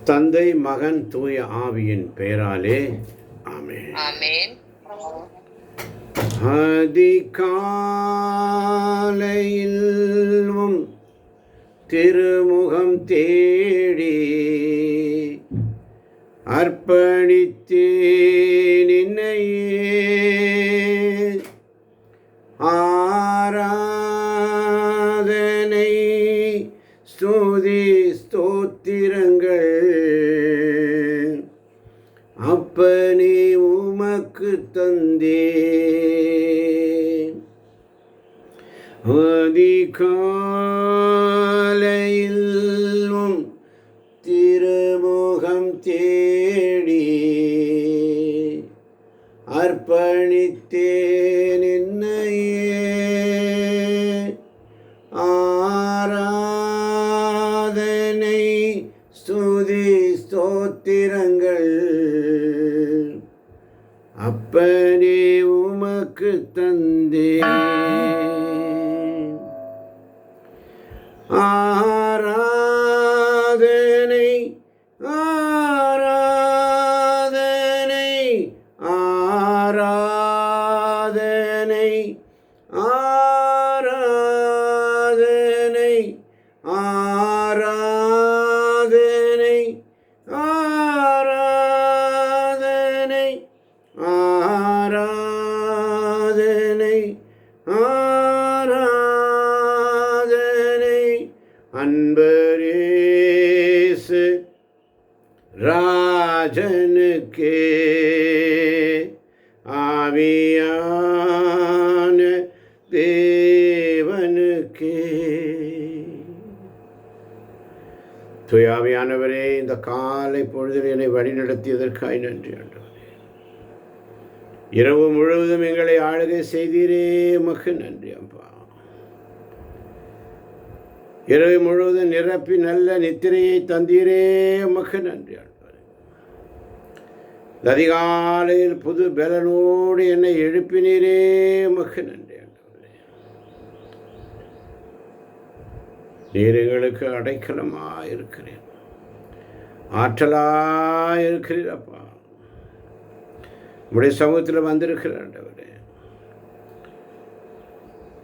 தந்தை, மகன், தூய ஆவியின் பெயராலே ஆமென். ஆமென். அதிகாலையில் திருமுகம் தேடி அர்ப்பணித்தேன் என்னையே. ஆராதனை, ஸ்துதி, ஸ்தோத்திரங்கள் அப்பனே உமக்கு தந்தேன். அதிகாலையில் திருமுகம் தேடி அர்ப்பணித்தேன் என்னையே. ஆராதனை, ஸ்துதி, ஸ்தோத்திரங்கள் அப்பனே உமக்கு தந்தேன். ஆராதனை, ஆராதனை, ஆராதனை, ஆராதனை, ஆராதனை, ஆராதனை, ஆராதனை, ஆராதனை அன்பரேசு ராஜனுக்கே, ஆவியான தேவனுக்கே. தூயாவியானவரே, இந்த காலை பொழுதில் என்னை வழிநடத்தியதற்காய் நன்றி ஆண்டவரே. இரவு முழுவதும் எங்களை ஆளுகை செய்தீரே, உமக்கு நன்றி அப்பா. இரவு முழுவதும் நிரப்பி நல்ல நித்திரையை தந்தீரே, உமக்கு நன்றி ஆண்டவரே. அதிகாலையில் புது பலனோடு என்னை எழுப்பினீரே, உமக்கு நன்றி ஆண்டவரே. நீர் எங்களுக்கு அடைக்கலமாயிருக்கிறேன், ஆற்றலாயிருக்கிறீர் அப்பா. உம்முடைய சமூகத்தில் வந்திருக்கிற ஆண்டவரே,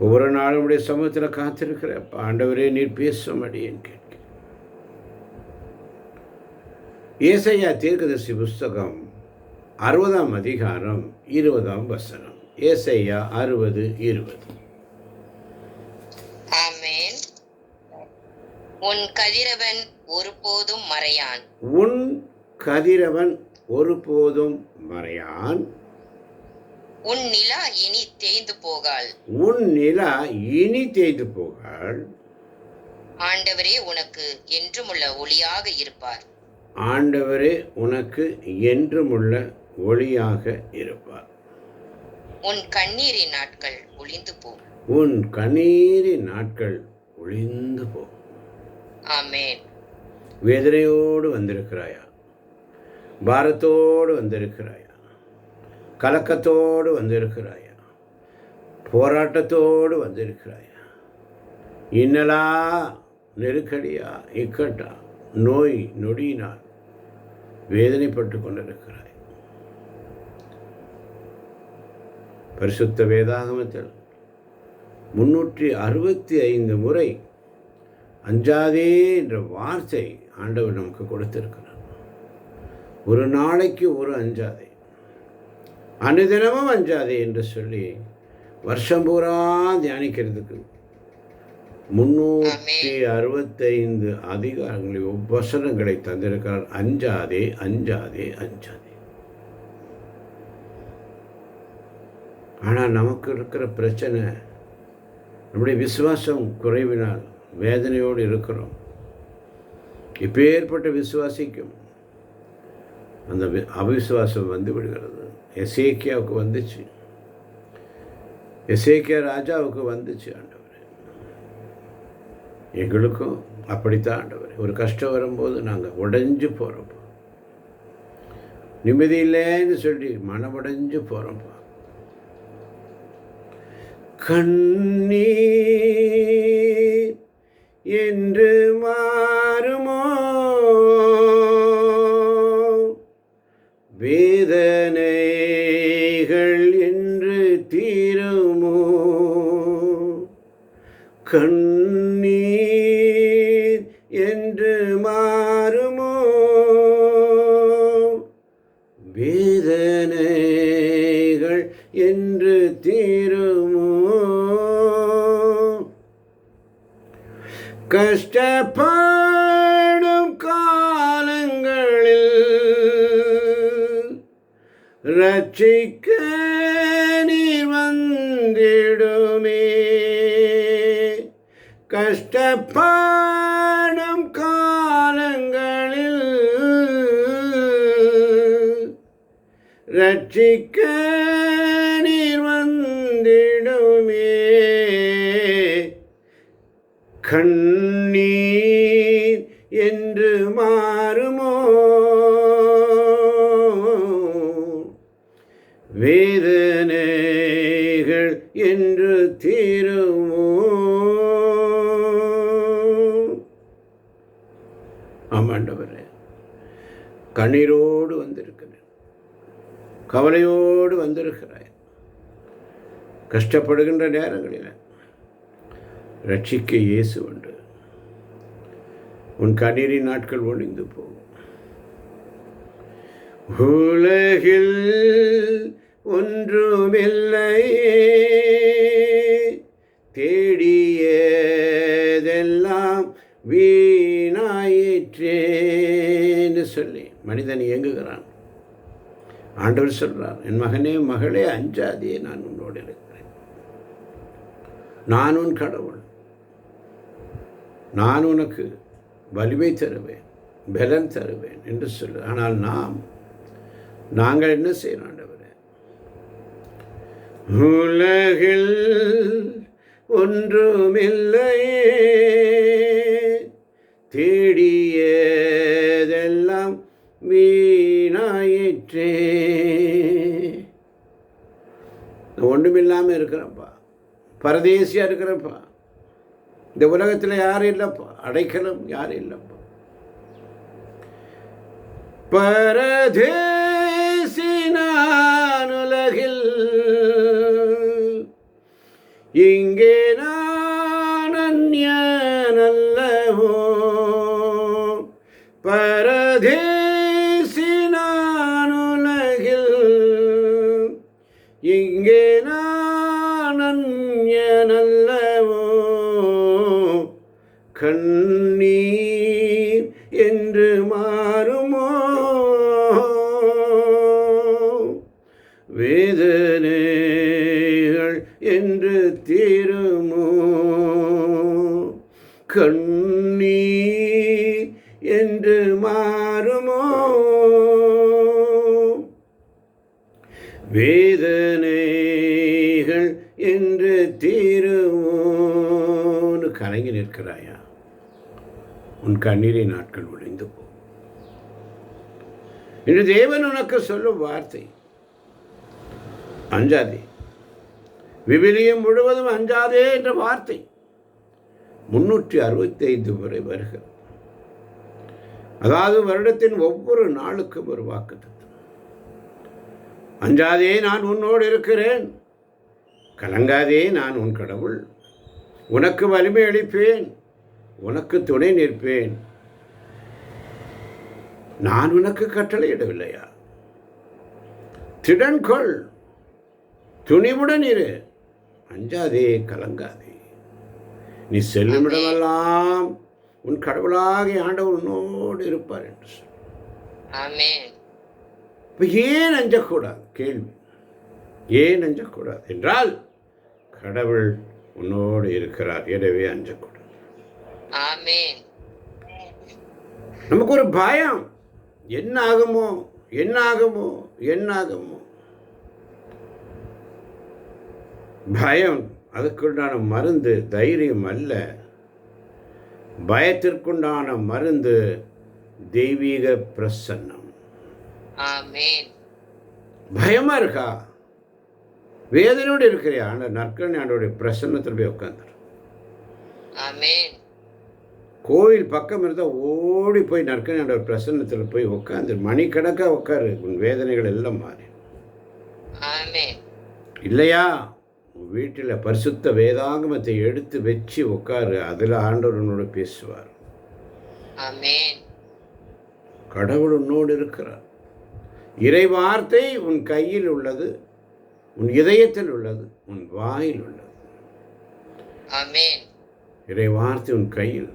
ஒவ்வொரு நாளும் உடைய சமூகத்தில் காத்திருக்கிற ஆண்டவரே, நீர் பேசும் அடியேன் கேட்கிறேன். ஏசாயா தீர்க்கதரிசி புஸ்தகம் 60ஆம் அதிகாரம் 20ஆம் வசனம். ஏசாயா 60:20. ஆமென். உன் கதிரவன் ஒருபோதும் மறையான். உன் கதிரவன் ஒருபோதும் மறையான். உன் நிலா இனி தேய்ந்து போகாள். உன் நிலா இனி தேய்ந்து போகாள். ஆண்டவரே உனக்கு என்றுமுள்ள ஒளியாக இருப்பார். ஆண்டவரே உனக்கு என்றுமுள்ள ஒளியாக இருப்பார். உன் கண்ணீரின் நாட்கள் ஒளிந்து போ. உன் கண்ணீரின் நாட்கள் ஒளிந்து போ. ஆமென். வேதனையோடு வந்திருக்கிறாயா? பாரத்தோடு வந்திருக்கிறாயா? கலக்கத்தோடு வந்திருக்கிறாயா? போராட்டத்தோடு வந்திருக்கிறாயா? இன்னலா, நெருக்கடியா, இக்கட்டா, நோய் நொடியினால் வேதனைப்பட்டு கொண்டிருக்கிறாய். பரிசுத்த வேதாகமத்தில் 365 முறை அஞ்சாதே என்ற வார்த்தை ஆண்டவர் நமக்கு கொடுத்திருக்கிறார். ஒரு நாளைக்கு ஒரு அஞ்சாதே, அனுதினமும் அஞ்சாதே என்று சொல்லி வருஷம் பூரா தியானிக்கிறதுக்கு 365 அதிகாரங்களை வசனங்களை தந்திருக்கிறார். அஞ்சாதே, அஞ்சாதே, அஞ்சாதே. ஆனால் நமக்கு இருக்கிற பிரச்சனை, நம்முடைய விசுவாசம் குறைவினால் வேதனையோடு இருக்கிறோம். இப்பேற்பட்ட விசுவாசிக்கும் அந்த அவிசுவாசம் வந்து விடுகிறது. எசேக்கியாவுக்கு வந்துச்சு, எசேக்கியா ராஜாவுக்கு வந்துச்சு. ஆண்டவர், எங்களுக்கும் அப்படித்தான் ஆண்டவர். ஒரு கஷ்டம் வரும்போது நாங்கள் உடைஞ்சு போகிறோம், நிம்மதி இல்லைன்னு சொல்லி மனமுடைஞ்சு போகிறோம்ப்பா. கண்ணீர் என்று மாறுமோ வேதனைகள் என்று தீருமோ, கண்ணீர் என்று மாறுமோ, வேதனைகள் என்று தீருமோ, கஷ்டப்படும் காலங்களில் ரட்சிக்க நீர் வந்திடுமே, கஷ்டப்படும் காலங்களில் ரட்சிக்க நீர் வந்திடுமே, கண்ணீர் என்று மாறுமோ, வேதனைகள் என்று தீருமோ. ஆமாண்டவரே, கண்ணீரோடு வந்திருக்கிறேன், கவலையோடு வந்திருக்கிறாய். கஷ்டப்படுகின்ற நேரங்களில் ரட்சிக்க இயேசு உண்டு. உன் கண்ணீரின் நாட்கள் ஒழிந்து போகும். உலகில் ஒன்றுமில்லையே, தேடியதெல்லாம் வீணாயிற்றேன்னு சொல்லி மனிதன் இயங்குகிறான். ஆண்டவர் சொல்றார், என் மகனே மகளே அஞ்சாதே, நான் உன்னோடு இருக்கிறேன், நான் உன் கடவுள், நான் உனக்கு வலிமை தருவேன், பலன் தருவேன் என்று சொல்லு. ஆனால் நாங்கள் என்ன செய்யணும் ஆண்டவரே? உலகில் ஒன்றுமில்லையே, தேடியதெல்லாம் வீணாயிற்றே. ஒன்றுமில்லாமல் இருக்கிறப்பா, பரதேசியாக இருக்கிறப்பா, இந்த உலகத்தில் யாரும் இல்லைப்பா, அடைக்கலம் யாரும் இல்லைப்பா. பரதேசி நான் உலகில், இங்கே நான் அந்நியன் அல்லவோ, பரதேசி நான் உலகில், இங்கே நான் அந்நியன் அல்லவோ, கண்ணீர் என்று மாறுமோ, வேதனைகள் என்று தீருமோ, கண்ணீர் என்று மாறுமோ, வேதனைகள் என்று தீருமோன்னு கலங்கி நிற்கிறாயா? உன் கண்ணீரின் நாட்கள் ஒழிந்து போ. இன்று தேவன் உனக்கு சொல்லும் வார்த்தை, அஞ்சாதே. விவிலியம் முழுவதும் அஞ்சாதே என்ற வார்த்தை 365 முறை வருகிறது. அதாவது வருடத்தின் ஒவ்வொரு நாளுக்கும் ஒரு வாக்குத்தத்தம். அஞ்சாதே, நான் உன்னோடு இருக்கிறேன், கலங்காதே, நான் உன் கடவுள், உனக்கு வலிமை அளிப்பேன், உனக்கு துணை நிற்பேன், நான் உனக்கு கட்டளையிடவில்லையா? திடன்கொள், துணிவுடன் இரு, அஞ்சாதே, கலங்காதே, நீ செல்லுமிடமெல்லாம் உன் கடவுளாகிய ஆண்டவர் உன்னோடு இருப்பார் என்று சொல். இப்போ ஏன் அஞ்சக்கூடாது? கேள்வி, ஏன் அஞ்சக்கூடாது என்றால் கடவுள் உன்னோடு இருக்கிறார், எனவே அஞ்சக்கூடாது. நமக்கு ஒரு பயம், என்ன ஆகுமோ என்ன ஆகுமோ என்ன ஆகுமோ. பயம் அதுக்குண்டான மருந்து தைரியம் அல்ல. பயத்திற்குண்டான மருந்து தெய்வீக பிரசன்னம். பயமா இருக்கா? வேதனையோடு இருக்கிறியா? நற்கரணை ஆண்டோடைய பிரசன்னத்தில் போய் உட்கார்ந்து கோவில் பக்கம் இருந்தால் ஓடி போய் நற்கனியாண்டவர் பிரசன்னத்தில் போய் உட்காந்து மணிக்கணக்காக உட்காரு, உன் வேதனைகள் எல்லாம் மாறி. ஆமென். இல்லையா, உன் வீட்டில் பரிசுத்த வேதாகமத்தை எடுத்து வச்சு உட்காரு, அதில் ஆண்டவர் உன்னோடு பேசுவார். ஆமென். கடவுள் உன்னோடு இருக்கிறார். இறை வார்த்தை உன் கையில் உள்ளது, உன் இதயத்தில் உள்ளது, உன் வாயில் உள்ளது. ஆமென். இறை வார்த்தை உன் கையில்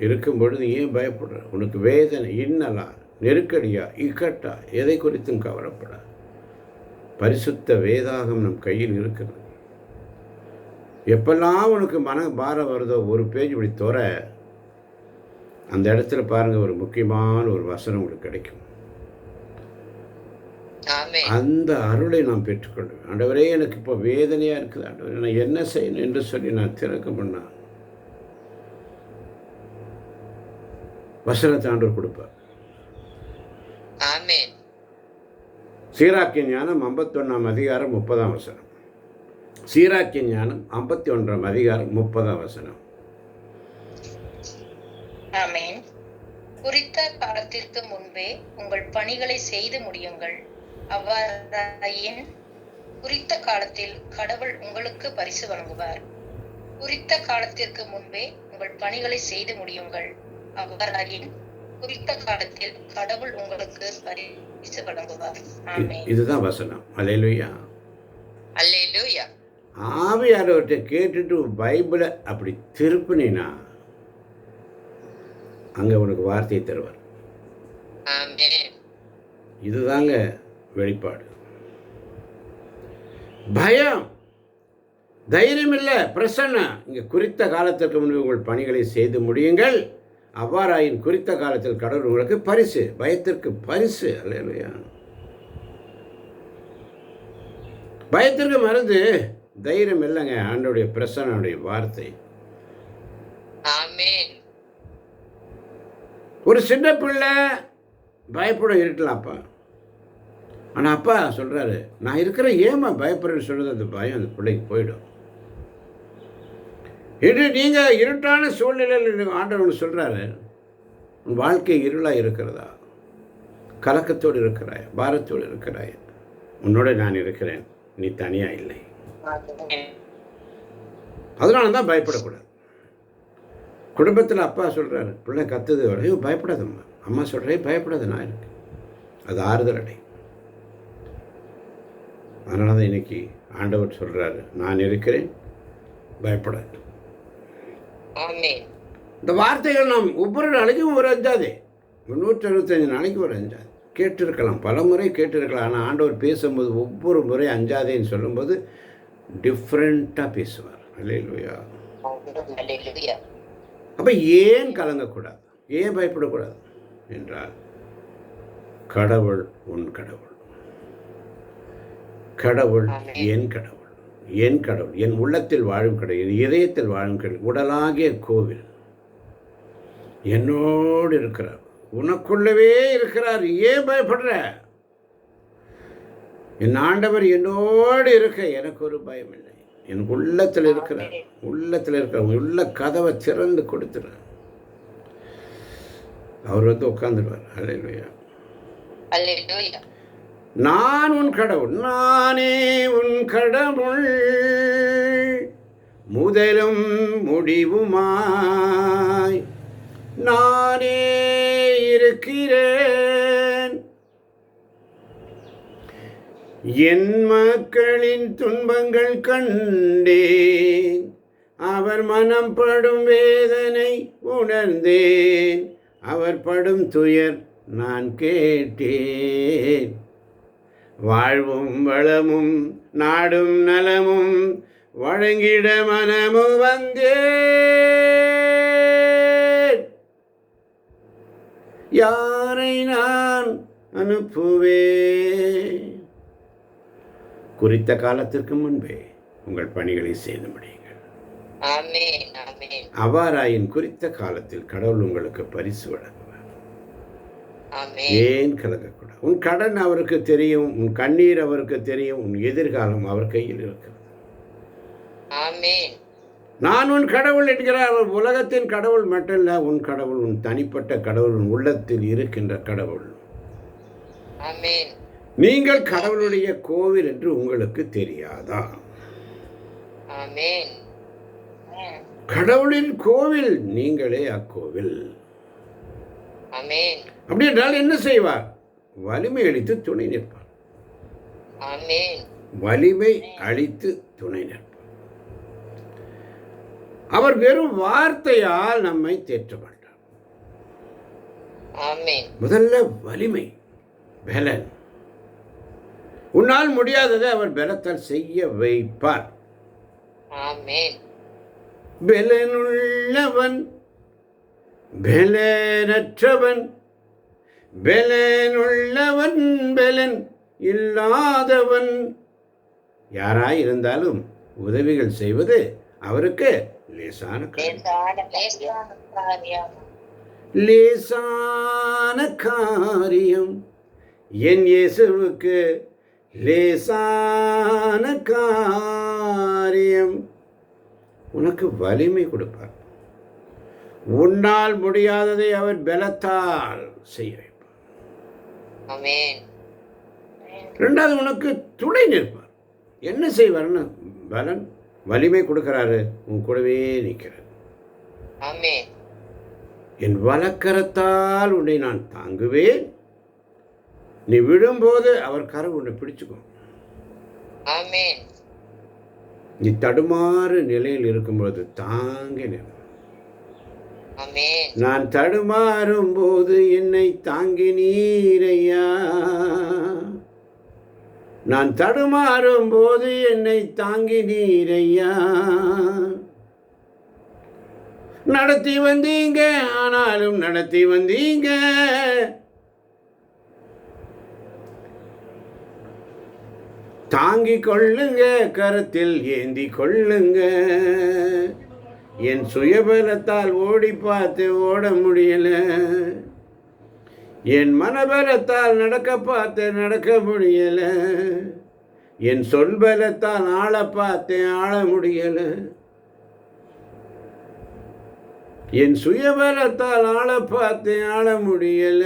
இருக்கும் பொழுது ஏன் பயப்படுற? உனக்கு வேதனை, இன்னலா, நெருக்கடியா, இக்கட்டா, எதை குறித்தும் கவலைப்பட. பரிசுத்த வேதாகம் நம் கையில் இருக்கிறது. எப்பெல்லாம் உனக்கு மன பாரம் வருதோ ஒரு பேஜ் இப்படி தோற, அந்த இடத்துல பாருங்கள் ஒரு முக்கியமான ஒரு வசனம் உங்களுக்கு கிடைக்கும். அந்த அருளை நாம் பெற்றுக்கொள்வேன். ஆண்டவரே எனக்கு இப்போ வேதனையாக இருக்குது, ஆண்டவரே நான் என்ன செய்யணும் என்று சொல்லி நான் திறக்க பண்ண வசனத்தை ஆண்டவர் கொடுப்பார். சீராக்கிய ஞானம் 51ஆம் அதிகாரம் 30ஆம் வசனம். சீராக்கிய ஞானம் 51ஆம் அதிகாரம் 30ஆம் வசனம். ஆமென். குறித்த காலத்திற்கு முன்பே உங்கள் பணிகளை செய்து முடியுங்கள். அவ்வாறாயின் குறித்த காலத்தில் கடவுள் உங்களுக்கு பரிசு வழங்குவார். குறித்த காலத்திற்கு முன்பே உங்கள் பணிகளை செய்து முடியுங்கள். அவ்வாறாயின் குறித்த காலத்தில் கடவுள் உங்களுக்கு பரிசு வழங்குவார். ஆமென். இதுதான் வசனம். அல்லேலூயா. அல்லேலூயா. ஆவியானவர்கிட்ட கேட்டுட்டு பைபிளை அப்படி திருப்பினா அங்கே உனக்கு வார்த்தையை தருவார். இதுதாங்க வெளிப்பாடு. பயம், தைரியம் இல்லை, பிரசன்ன. இங்கே குறித்த காலத்திற்கு முன்பு உங்கள் பணிகளை செய்து முடியுங்கள். அவ்வாறாயின் குறித்த காலத்தில் கடவுள் உங்களுக்கு பரிசு, பயத்திற்கு பரிசு. அல்லேலூயா. பயத்திற்கு மருந்து தைரியம் இல்லைங்க, ஆண்டவருடைய பிரசன்னுடைய வார்த்தை. ஆமென். ஒரு சின்ன பிள்ளை பயப்பட இருக்கலாம்ப்பா, ஆனால் அப்பா சொல்கிறாரு நான் இருக்கிற ஏமா பயப்படுறேன்னு சொல்கிறது, அந்த பயம் அந்த பிள்ளைக்கு போயிடும். இன்று நீங்கள் இருட்டான சூழ்நிலையில் ஆண்டவர் சொல்கிறாரு, உன் வாழ்க்கை இருளாக இருக்கிறதா, கலக்கத்தோடு இருக்கிறாய், பாரத்தோடு இருக்கிறாய், உன்னோட நான் இருக்கிறேன், நீ தனியாக இல்லை. அதனால தான் பயப்படக்கூடாது. குடும்பத்தில் அப்பா சொல்கிறாரு, பிள்ளை கத்துது, ஐயோ பயப்படாதம்மா, அம்மா சொல்கிறேன் பயப்படாத, நான் இருக்கு. அது ஆறுதல் அடை. அதனால தான் இன்னைக்கு ஆண்டவர் சொல்கிறாரு, நான் இருக்கிறேன், பயப்படாது. இந்த வார்த்தைகள் நாம் ஒவ்வொரு நாளைக்கும் ஒரு அஞ்சாதே, 365 நாளைக்கு ஒரு அஞ்சாது கேட்டிருக்கலாம், பல முறை கேட்டிருக்கலாம். ஆனால் ஆண்டவர் பேசும்போது ஒவ்வொரு முறை அஞ்சாதேன்னு சொல்லும்போது டிஃப்ரெண்ட்டாக பேசுவார். அல்லேலூயா. அப்போ ஏன் கலங்கக்கூடாது, ஏன் பயப்படக்கூடாது என்றால், கடவுள் உன் கடவுள், கடவுள் என் கடவுள், என் கடவுள், என் உள்ளத்தில் வாழும் கடவுள், என் இதயத்தில் வாழும் கடவுள், உடலாகிய கோவில் என்னோடு இருக்கிறார், உனக்குள்ளவே இருக்கிறார். ஏன் பயப்படுற? என் ஆண்டவர் என்னோடு இருக்க எனக்கு ஒரு பயம் இல்லை. எனக்கு உள்ளத்தில் இருக்கிறார், உள்ளத்தில் இருக்கிற உள்ள கதவை திறந்து கொடுத்துறார். அவர் வந்து உட்காந்துடுவார். அல்லேலூயா. அல்லேலூயா. நான் உன் கடவுள், நானே உன் கடவுள், முதலும் முடிவுமாய் நானே இருக்கிறேன். என் மக்களின் துன்பங்கள் கண்டேன், அவர் மனம் படும் வேதனை உணர்ந்தேன், அவர் படும் துயர் நான் கேட்டேன். வாழ்வும் வளமும் நாடும் நலமும் வழங்கிட மனமும் வந்தேன். யாரை நான் அனுப்புவேன்? குறித்த காலத்திற்கு முன்பே உங்கள் பணிகளை செய்து முடியுங்கள். ஆமென். ஆமென். அவ்வாறாயின் குறித்த காலத்தில் கடவுள் உங்களுக்கு பரிசு வழங்குவார். ஆமென். ஏன் கலங்கக்கூடாது? உன் கடன் அவருக்கு தெரியும், உன் கண்ணீர் அவருக்கு தெரியும், உன் எதிர்காலம் அவர் கையில் இருக்கிறது. ஆமென். நான் உன் கடவுள் என்கிறார். அவர் உலகத்தின் கடவுள் மட்டுமல்ல, உன் கடவுள், உன் தனிப்பட்ட கடவுள், உன் உள்ளத்தில் இருக்கின்ற கடவுள். ஆமென். நீங்கள் கடவுளுடைய கோவில் என்று உங்களுக்கு தெரியாதா? ஆமென். கடவுளின் கோவில், நீங்களே அக்கோவில். ஆமென். அப்படி என்றால் என்ன செய்வார்? வலிமை அளித்து துணை நிற்பார். ஆமென். வலிமை அளித்து துணை நிற்பார். அவர் வெறும் வார்த்தையால் நம்மை தேற்ற மாட்டார். ஆமென். முதல்ல வலிமை, பலன். உன்னால் முடியாததை அவர் பலத்தால் செய்ய வைப்பார். ஆமென். பலனுள்ளவன் பலனற்றவன், பலனுள்ளவன் பலன் இல்லாதவன் யாராயிருந்தாலும் உதவிகள் செய்வது அவருக்கு லேசான காரியம். என் இயேசுவுக்கு லேசான காரியம். உனக்கு வலிமை கொடுப்பார். உன்னால் முடியாததை அவர் பலத்தால் செய்ய வைப்பார். ஆமென். ரெண்டாவது, உனக்கு துணை நிற்பார். என்ன செய்வார்னு? பலன், வலிமை கொடுக்கிறாரு, உன் கூடவே நிற்கிறார். ஆமென். என் வலக்கரத்தால் உன்னை நான் தாங்குவேன். நீ விழும்போது அவர் கரம் உன்னை பிடிச்சுக்கும். ஆமென். நீ தடுமாறு நிலையில் இருக்கும்போது தாங்கி நிற்கும். ஆமென். நான் தடுமாறும் போது என்னை தாங்கி நீரையா. நான் தடுமாறும் போது என்னை தாங்கி நீரையா. நடத்தி வந்தீங்க, ஆனாலும் நடத்தி வந்தீங்க. தாங்கி கொள்ளுங்க, கரத்தில் ஏந்தி கொள்ளுங்க. என் சுயபலத்தால் ஓடி பார்த்து ஓட முடியல. என் மனபலத்தால் நடக்க பார்த்து நடக்க முடியல. என் சொல்பலத்தால் ஆள பார்த்து ஆள முடியல. என் சுயபலத்தால் ஆள பார்த்து ஆள முடியல.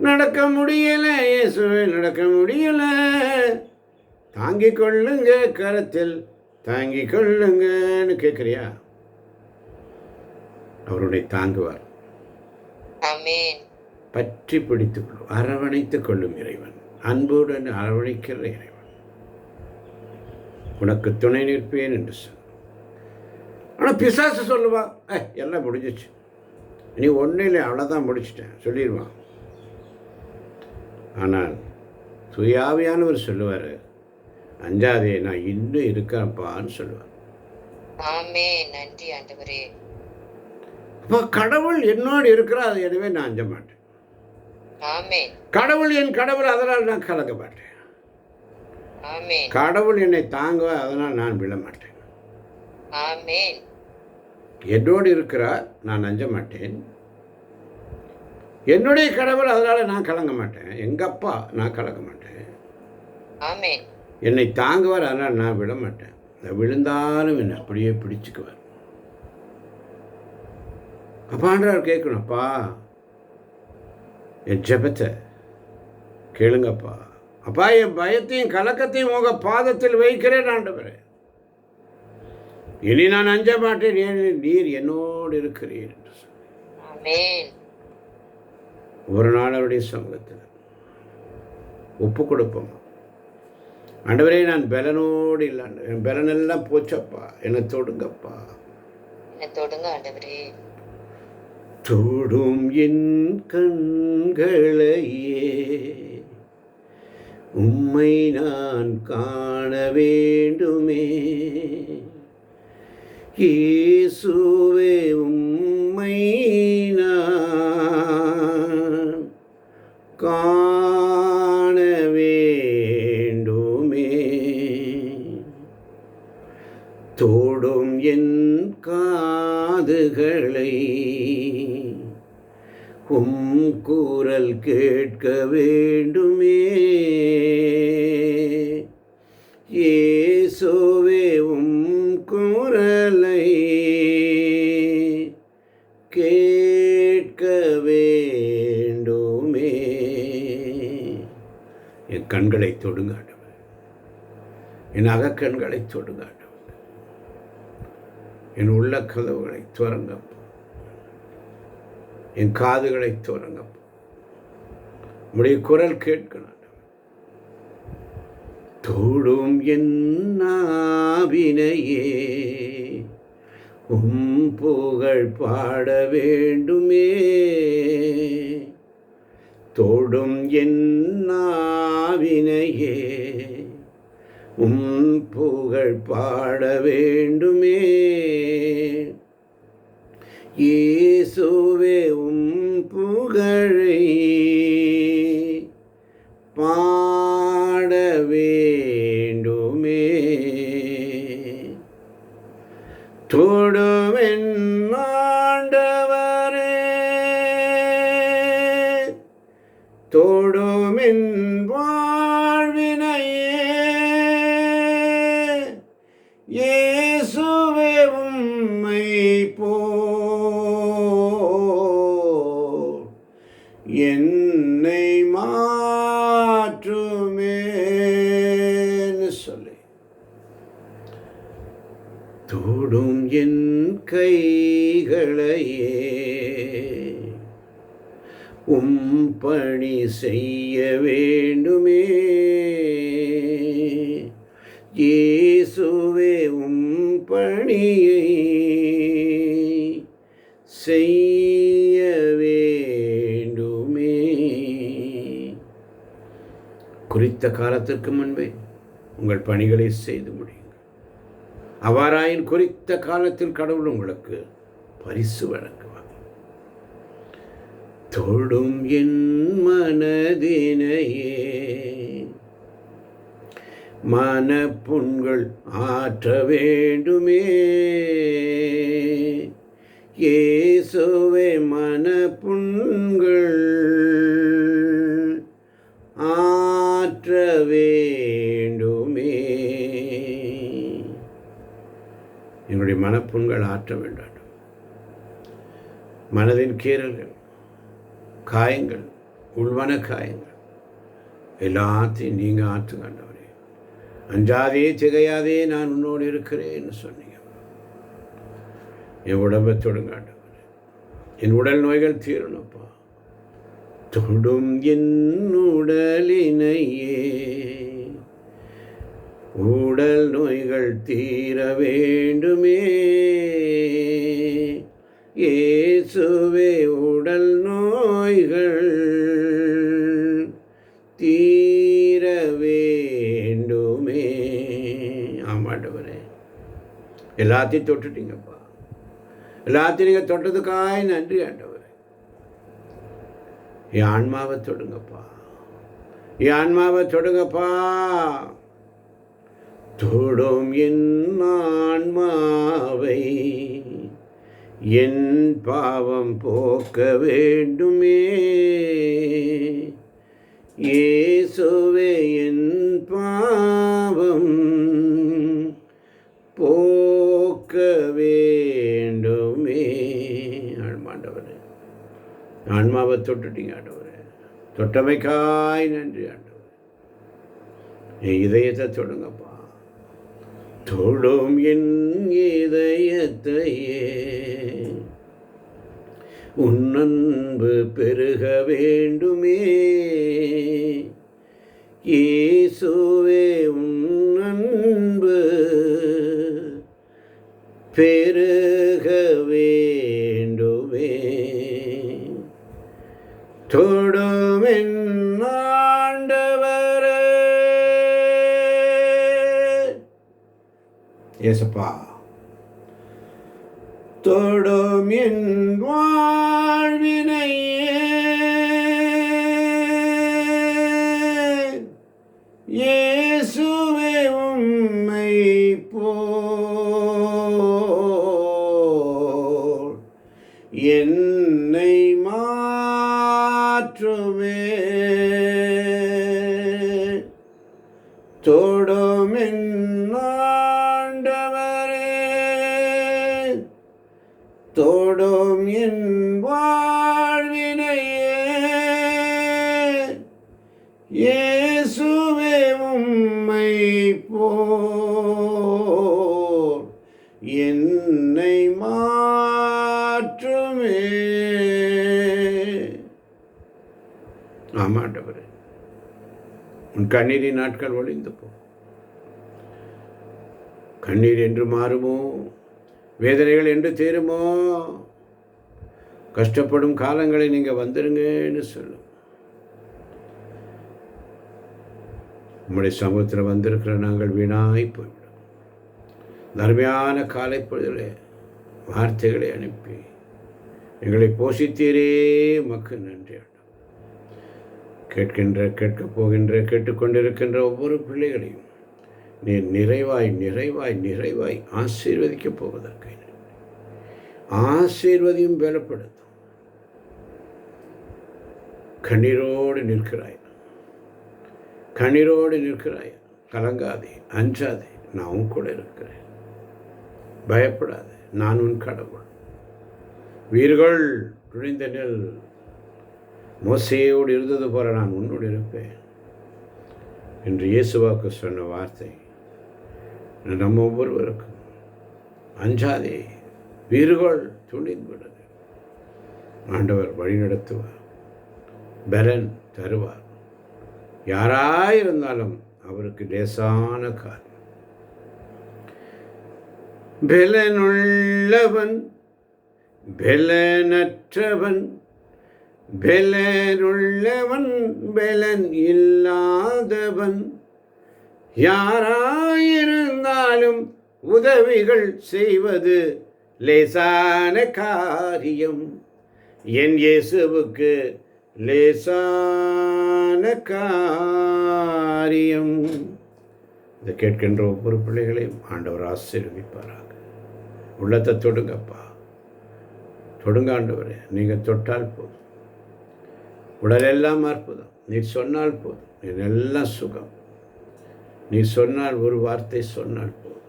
நடக்க முடியல, இயேசுவே நடக்க முடியல. தாங்கிக் கொள்ளுங்க, கரத்தில் தாங்கிக் கொள்ளுங்கன்னு கேட்குறியா? அவருடைய தாங்குவார். ஆமென். பற்றி பிடித்துக் கொள்ளும், அரவணைத்துக் கொள்ளும் இறைவன், அன்புடன் அரவணைக்கிற இறைவன். உனக்கு துணை நிற்பேன் என்று சொல். ஆனால் பிசாசு சொல்லுவா, எல்லாம் முடிஞ்சிச்சு, நீ ஒன்றும் இல்லை, அவ்வளோதான் முடிச்சிட்டேன் சொல்லிடுவான். ஆனால் சுயாவியானவர் சொல்லுவார், அஞ்சாதே, நான் இன்னும் இருக்கேன்ப்பான்னு சொல்லுவார். ஆமென். நன்றி ஆண்டவரே. அப்போ கடவுள் என்னோடு இருக்கிறார், எனவே நான் அஞ்ச மாட்டேன். ஆமென். கடவுள் என் கடவுள், அதனால் நான் கலங்க மாட்டேன். ஆமென். கடவுள் என்னை தாங்குவார், அதனால் நான் விழ மாட்டேன். ஆமென். என்னோடு இருக்கிறார், நான் அஞ்ச மாட்டேன். என்னுடைய கடவுள், அதனால் நான் கலங்க மாட்டேன். எங்கள் அப்பா, நான் கலங்க மாட்டேன். ஆமென். என்னை தாங்குவார், அதனால் நான் விட மாட்டேன். நான் விழுந்தாலும் என்னை அப்படியே பிடிச்சிக்குவார். அப்பான்றார் கேட்கணும், அப்பா என் ஜெபத்தை கேளுங்கப்பா. அப்பா, என் பயத்தையும் கலக்கத்தையும் உங்கள் பாதத்தில் வைக்கிறேன் ஆண்டவரே. இனி நான் அஞ்ச மாட்டேன், நீர் என்னோடு இருக்கிறீர் என்று சொல். ஆமென். ஒரு நாள் அவருடைய சமூகத்தில் ஒப்பு கொடுப்போம். ஆண்டவரே, நான் பலனோடு இல்லை, என் பலனெல்லாம் போச்சப்பா, என்னை தொடுங்கப்பா. என்னை தொடுங்க ஆண்டவரே. தொடும் என் கண்களையே உம்மை நான் காண வேண்டுமே. இயேசுவே, உம்மை நான் காண வேண்டுமே. தோடும் என் காதுகளை உம் குரல் கேட்க வேண்டுமே. இயேசுவே, உம் கேட்க வேண்டுமே. என் கண்களை தொடுங்க ஆண்டவரே, என் அகக்கண்களை தொடுங்க ஆண்டவரே, என் உள்ள கதவுகளை துறங்கப்பா, என் காதுகளை துறங்கப்பா. உம்முடைய குரல் கேட்கணும். தொடும் என் நாவினையே புகழ் பாட வேண்டுமே. தொடும் என் நாவினையே புகழ் பாட வேண்டுமே. இயேசுவே புகழை பாட வேண்டுமே. தொடுமென் ஆண்டவரே, தொடுமென் வாழ்வினையே. இயேசுவே உம்மை போல் என்னை மாற்றுமேன்னு சொல்லி தொடும் என் கைகளையே பணி செய்ய வேண்டுமே. இயேசுவே பணியை செய்ய வேண்டுமே. குறித்த காலத்திற்கு முன்பே உங்கள் பணிகளை செய்து முடியுங்கள். அவ்வாறாயின் குறித்த காலத்தில் கடவுள் உங்களுக்கு பரிசு வழங்குவார். தொடும் என் மனதினையே மனப்புண்கள் ஆற்ற வேண்டுமே. இயேசுவே மனப்புண்கள் ஆற்ற வேண்டுமே. என்னுடைய மனப்புண்கள் ஆற்ற வேண்டும். மனதின் கீறல்கள், காயங்கள், உள்வன காயங்கள் எல்லாத்தையும் நீங்கள் ஆற்றுங்க ஆண்டவரே. அஞ்சாதே திகையாதே, நான் உன்னோடு இருக்கிறேன்னு சொன்னீங்க. என் உடம்பை தொடுங்க ஆண்டவரே. என் உடல் நோய்கள் தீரணும்ப்பா. தொடும் என் உடலினையே உடல் நோய்கள் தீர வேண்டுமே. இயேசுவே உடல் நோய்கள் தீர வேண்டுமே. ஆமாண்டவரே, எல்லாத்தையும் தொட்டுட்டீங்கப்பா. எல்லாத்தையும் நீங்கள் தொட்டதுக்காய் நன்றி ஆண்டவரே. என் ஆன்மாவை தொடுங்கப்பா, என் ஆன்மாவை தொடுங்கப்பா. தொடும் என் ஆன்மாவை என் பாவம் போக்க வேண்டுமே. இயேசுவே என் பாவம் போக்க வேண்டுமே. ஆண்டவரே, ஆன்மாவை தொட்டுட்டீங்க ஆண்டவரே. தொட்டமைக்காய் நன்றி ஆண்டவரே. என் இதயத்தை தொடுங்கப்பா. தொடும் என் இதயத்தையே உன் அன்பு பெருக வேண்டுமே. இயேசுவே உன் அன்பு பெருக வேண்டுமே. தொடும் என் ஆண்டவரே. ஏசப்பா, தொடும் என் வாழ்வினையே. இயேசுவே உம்மை போல் என்னை மாற்றுமே. தொடும் என் ஆண்டவரே, தொடும் என் வாழ்வினையே. வாழ்வினையே இயேசுவே உம்மை போல் என்னை மாற்றுமே. ஆமாண்டவரே, உன் கண்ணீரின் நாட்கள் ஒளிந்து போ. கண்ணீர் என்று மாறுமோ? வேதனைகள் என்று தீருமோ? கஷ்டப்படும் காலங்களை நீங்கள் வந்துருங்கன்னு சொல்லும். உம்முடைய சமூகத்தில் வந்திருக்கிற நாங்கள் வீணாய் போய்விடும். தர்மையான காலை பொழுதிலே வார்த்தைகளை அனுப்பி எங்களை போஷித்தீரே, உமக்கு நன்றி. கேட்கப் போகின்ற கேட்டுக்கொண்டிருக்கின்ற ஒவ்வொரு பிள்ளைகளையும் நீர் நிறைவாய் நிறைவாய் நிறைவாய் ஆசீர்வதிக்கப் போவதற்கு ஆசீர்வதியும் பலப்படுத்தும். கண்ணீரோடு நிற்கிறாய், கண்ணீரோடு நிற்கிறாய். கலங்காதே, அஞ்சாதே, நான் உன் கூட இருக்கிறேன். பயப்படாதே, நான் உன் கடவுள். வீர்கள் துணிந்த நெல் மோசேயோடு இருந்தது போல நான் உன்னோடு இருப்பேன் என்று இயேசுவாக்கு சொன்ன வார்த்தை நம்ம ஒவ்வொருவருக்கும். அஞ்சாதே, வீர்கள் துணிந்து விடுது. ஆண்டவர் வழிநடத்துவார், பலன் தருவார். யாராயிருந்தாலும் அவருக்கு லேசான காரியம். பலனுள்ளவன் பலனற்றவன், பலனுள்ளவன் பலன் இல்லாதவன், யாராயிருந்தாலும் உதவிகள் செய்வது லேசான காரியம். என் இயேசுவுக்கு லேசான காரியம். இதை கேட்கின்ற ஒவ்வொரு பிள்ளைகளையும் ஆண்டவர் ஆசீர்வதிப்பாராக. உள்ளத்தை தொடுங்கப்பா, தொடுங்க ஆண்டவரே. நீங்கள் தொட்டால் போதும், உடலெல்லாம் அற்புதம். நீ சொன்னால் போதும், எல்லாம் சுகம். நீ சொன்னால், ஒரு வார்த்தை சொன்னால் போதும்,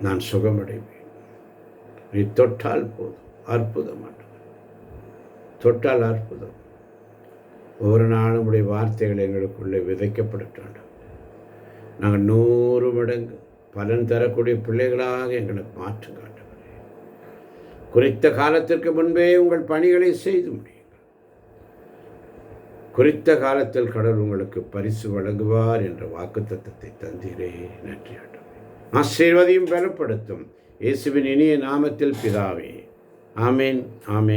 நான் சுகமடைவேன். நீ தொட்டால் போதும், அற்புதம் ஆண்டவர். தொட்டால் அற்புதம். ஒவ்வொரு நாளும் உடைய வார்த்தைகள் எங்களுக்குள்ளே விதைக்கப்படட்டும். நாங்கள் 100 மடங்கு பலன் தரக்கூடிய பிள்ளைகளாக எங்களை மாற்றுங்க ஆண்டவரே. குறித்த காலத்திற்கு முன்பே உங்கள் பணிகளை செய்து முடியுங்கள். குறித்த காலத்தில் கடவுள் உங்களுக்கு பரிசு வழங்குவார் என்ற வாக்குத்தத்தத்தை தந்தீரே, நன்றி ஆண்டவரே. ஆசீர்வதியும் பலப்படுத்தும் இயேசுவின் இனிய நாமத்தில் பிதாவே, ஆமேன், ஆமேன்.